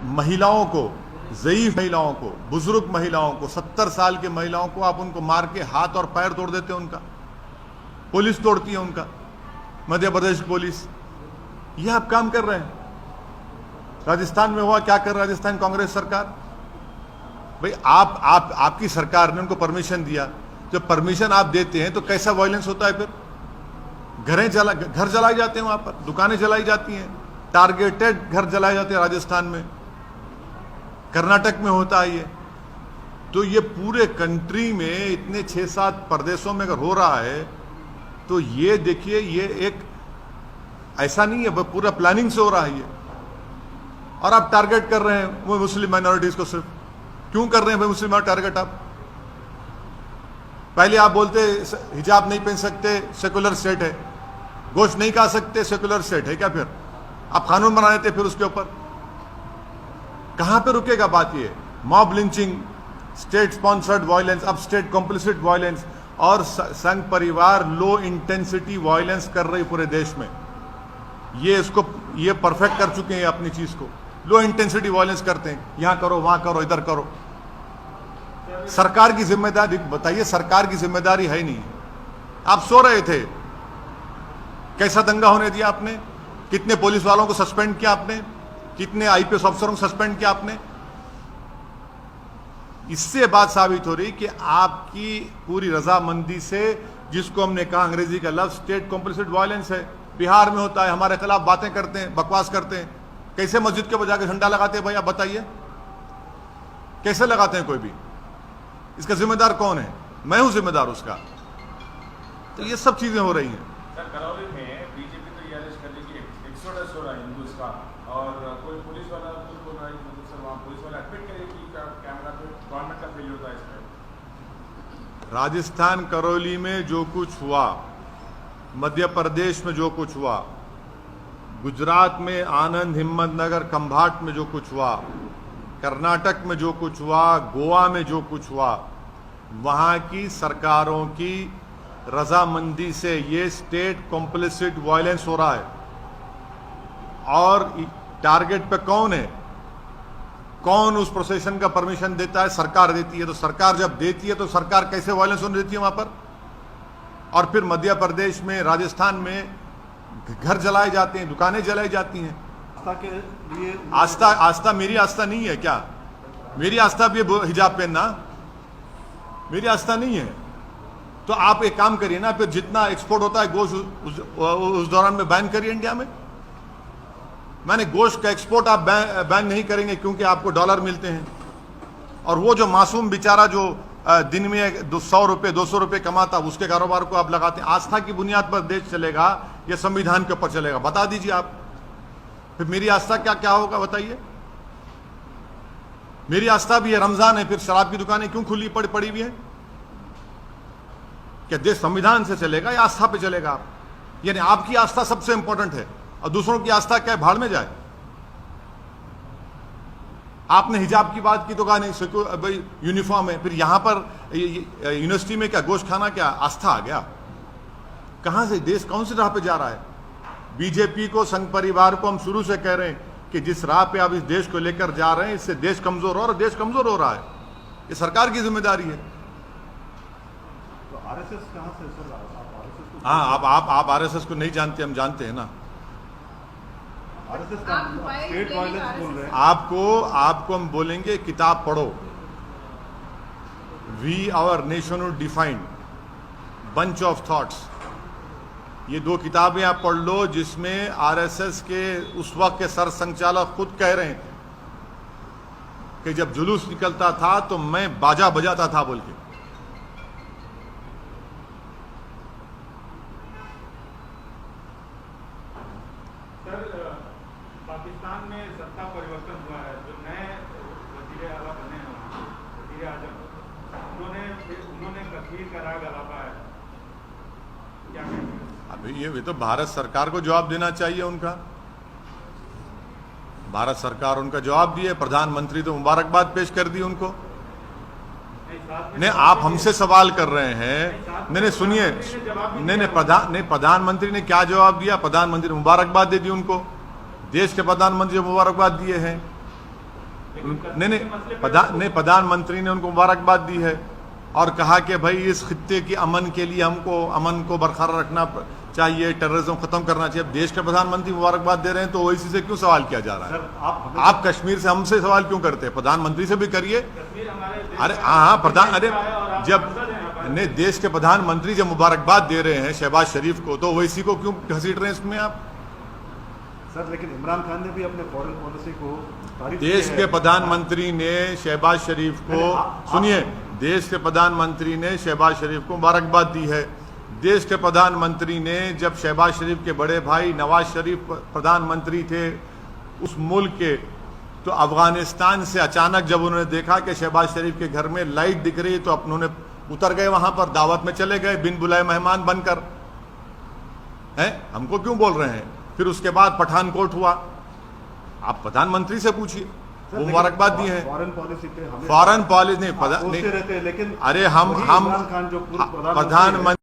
महिलाओं को, ज़ईफ महिलाओं को, बुजुर्ग महिलाओं को, 70 साल की महिलाओं को आप उनको मार के हाथ और पैर तोड़ देते हैं उनका, पुलिस तोड़ती है उनका, मध्य प्रदेश पुलिस। ये आप काम कर रहे हैं। राजस्थान में हुआ, क्या कर राजस्थान कांग्रेस सरकार? भाई आपकी सरकार ने उनको परमिशन दिया। जब परमिशन आप देते हैं तो कैसा वायलेंस होता है? फिर घर जलाए जाते हैं, वहां पर दुकानें जलाई जाती हैं, टारगेटेड घर जलाए जाते हैं राजस्थान में, कर्नाटक में होता है ये। तो ये पूरे कंट्री में इतने 6-7 प्रदेशों में अगर हो रहा है तो ये देखिए, ये एक ऐसा नहीं है, पूरा प्लानिंग से हो रहा है ये। और आप टारगेट कर रहे हैं वो मुस्लिम माइनॉरिटीज को। सिर्फ क्यों कर रहे हैं भाई मुस्लिम टारगेट? आप पहले आप बोलते हिजाब नहीं पहन सकते, सेकुलर स्टेट है, गोश्त नहीं खा सकते, सेकुलर स्टेट है क्या? फिर आप कानून बना देते फिर उसके ऊपर। कहां पे रुकेगा बात? ये mob lynching, state sponsored violence, अब स्टेट कॉम्प्लिसिट वायलेंस, और संघ परिवार लो इंटेंसिटी वायलेंस कर रही पूरे देश में। ये परफेक्ट कर चुके हैं अपनी चीज को। लो इंटेंसिटी वायलेंस करते हैं, यहां करो, वहां करो, इधर करो। सरकार की जिम्मेदारी बताइए, सरकार की जिम्मेदारी है ही नहीं। आप सो रहे थे, कैसा दंगा होने दिया आपने? कितने पुलिस वालों को सस्पेंड किया आपने? कितने आईपीएस अफसरों को सस्पेंड किया आपने? इससे बात साबित हो रही कि आपकी पूरी रजामंदी से, जिसको हमने कहा अंग्रेजी का लफ्ज स्टेट कॉम्प्लिसिट वायलेंस है, बिहार में होता है, हमारे खिलाफ बातें करते हैं, बकवास करते हैं। कैसे मस्जिद के बजा के झंडा लगाते हैं भाई? आप बताइए, कैसे लगाते हैं कोई भी? इसका जिम्मेदार कौन है? मैं हूं जिम्मेदार उसका। तो ये सब चीजें हो रही हैं। सर, करौली में बीजेपी तो ये अरेस्ट कर ली कि एक्सोडस हो रहा है हिंदूज का, और कोई पुलिस वाला तो बोल रहा है मतलब सर वहाँ पुलिस वाला एडमिट करे कि कैमरा पे गवर्नमेंट का फेल होता है इसमें। राजस्थान करौली में जो कुछ हुआ, मध्य प्रदेश में जो कुछ हुआ, गुजरात में आनंद, हिम्मतनगर, खंभाट में जो कुछ हुआ, कर्नाटक में जो कुछ हुआ, गोवा में जो कुछ हुआ, वहां की सरकारों की रजामंदी से ये स्टेट कॉम्प्लिसिट वायलेंस हो रहा है। और टारगेट पे कौन है? कौन उस प्रोसेशन का परमिशन देता है? सरकार देती है। तो सरकार जब देती है तो सरकार कैसे वायलेंस होने देती है वहां पर? और फिर मध्य प्रदेश में, राजस्थान में घर जलाए जाते हैं, दुकानें जलाई जाती हैं। आस्था के लिए आस्था मेरी आस्था नहीं है क्या? मेरी आस्था भी हिजाब पहनना मेरी आस्था नहीं है। तो आप एक काम करिए ना, फिर जितना एक्सपोर्ट होता है गोश्त उस दौरान में बैन करिए इंडिया में। मैंने गोश्त का एक्सपोर्ट आप बैन नहीं करेंगे क्योंकि आपको डॉलर मिलते हैं। और वो जो मासूम बेचारा जो दिन में 100 रुपए 200 रुपए कमाता, उसके कारोबार को आप लगाते हैं। आस्था की बुनियाद पर देश चलेगा या संविधान के ऊपर चलेगा? बता दीजिए आप। फिर मेरी आस्था क्या क्या होगा बताइए? मेरी आस्था भी है, रमजान है, फिर शराब की दुकानें क्यों खुली पड़ी हुई है? क्या देश संविधान से चलेगा या आस्था पे चलेगा? आप यानी आपकी आस्था सबसे इंपॉर्टेंट है और दूसरों की आस्था क्या भाड़ में जाए? आपने हिजाब की बात की तो कहा नहीं भाई यूनिफॉर्म है, फिर यहां पर यूनिवर्सिटी में क्या गोश्त खाना क्या आस्था आ गया? कहां से देश कौन सी राह पे जा रहा है? बीजेपी को, संघ परिवार को हम शुरू से कह रहे हैं कि जिस राह पे आप इस देश को लेकर जा रहे हैं, इससे देश कमजोर हो रहा है। देश कमजोर हो रहा है, ये सरकार की जिम्मेदारी है। तो आरएसएस कहां से सर? आप आरएसएस को, हाँ, आप आरएसएस को नहीं जानते, हम जानते हैं ना। आरएसएस का स्टेट वायलेंस बोल रहे हैं। आपको हम बोलेंगे किताब पढ़ो, we our nation defined, bunch of thoughts. ये 2 किताबें आप पढ़ लो जिसमें आरएसएस के उस वक्त के सर संचालक खुद कह रहे हैं कि जब जुलूस निकलता था तो मैं बाजा बजाता था बोल के। पाकिस्तान में सत्ता परिवर्तन हुआ है, जो नए वज़ीर आला बने हैं, वज़ीर आज़म, उन्होंने कश्मीर का राग अलापा है। क्या कहेंगे? अभी ये तो भारत सरकार को जवाब देना चाहिए उनका। भारत सरकार उनका जवाब दिए, प्रधानमंत्री तो मुबारकबाद पेश कर दी उनको। नहीं, आप हमसे सवाल कर रहे हैं। नहीं सुनिए, नहीं प्रधानमंत्री ने क्या जवाब दिया? प्रधानमंत्री ने मुबारकबाद दे दी उनको। देश के प्रधानमंत्री मुबारकबाद दिए हैं। नहीं, प्रधानमंत्री ने उनको मुबारकबाद दी है और कहा कि भाई इस खित्ते के अमन के लिए हमको अमन को बरकरार रखना चाहिए, टेररिज्म खत्म करना चाहिए। अब देश के प्रधानमंत्री मुबारकबाद दे रहे हैं तो ओवैसी से क्यों सवाल किया जा रहा है? सर आप कश्मीर से हमसे सवाल क्यों करते हैं? प्रधानमंत्री से भी करिए। अरे हाँ, अरे जब नहीं, देश के प्रधानमंत्री जब मुबारकबाद दे रहे हैं शहबाज शरीफ को, तो ओवैसी को क्यों घसीट रहे हैं इसमें आप? सर लेकिन इमरान खान ने भी अपने फॉरेन पॉलिसी को तारीफ की देश है। के प्रधानमंत्री ने शहबाज शरीफ को, सुनिए, देश के प्रधानमंत्री ने शहबाज शरीफ को मुबारकबाद दी है। देश के प्रधानमंत्री ने, जब शहबाज शरीफ के बड़े भाई नवाज शरीफ प्रधानमंत्री थे उस मुल्क के, तो अफगानिस्तान से अचानक जब उन्होंने देखा कि शहबाज शरीफ के घर में लाइट दिख रही तो उन्होंने उतर गए, वहां पर दावत में चले गए बिन बुलाए मेहमान बनकर। हैं, हमको क्यों बोल रहे हैं? फिर उसके बाद पठानकोट हुआ, आप प्रधानमंत्री से पूछिए, वो मुबारकबाद दी है। फॉरेन पॉलिसी पे हमें फॉरेन पॉलिसी नहीं, सोचते रहते हैं, लेकिन अरे हम इमरान खान जो पूर्व प्रधानमंत्री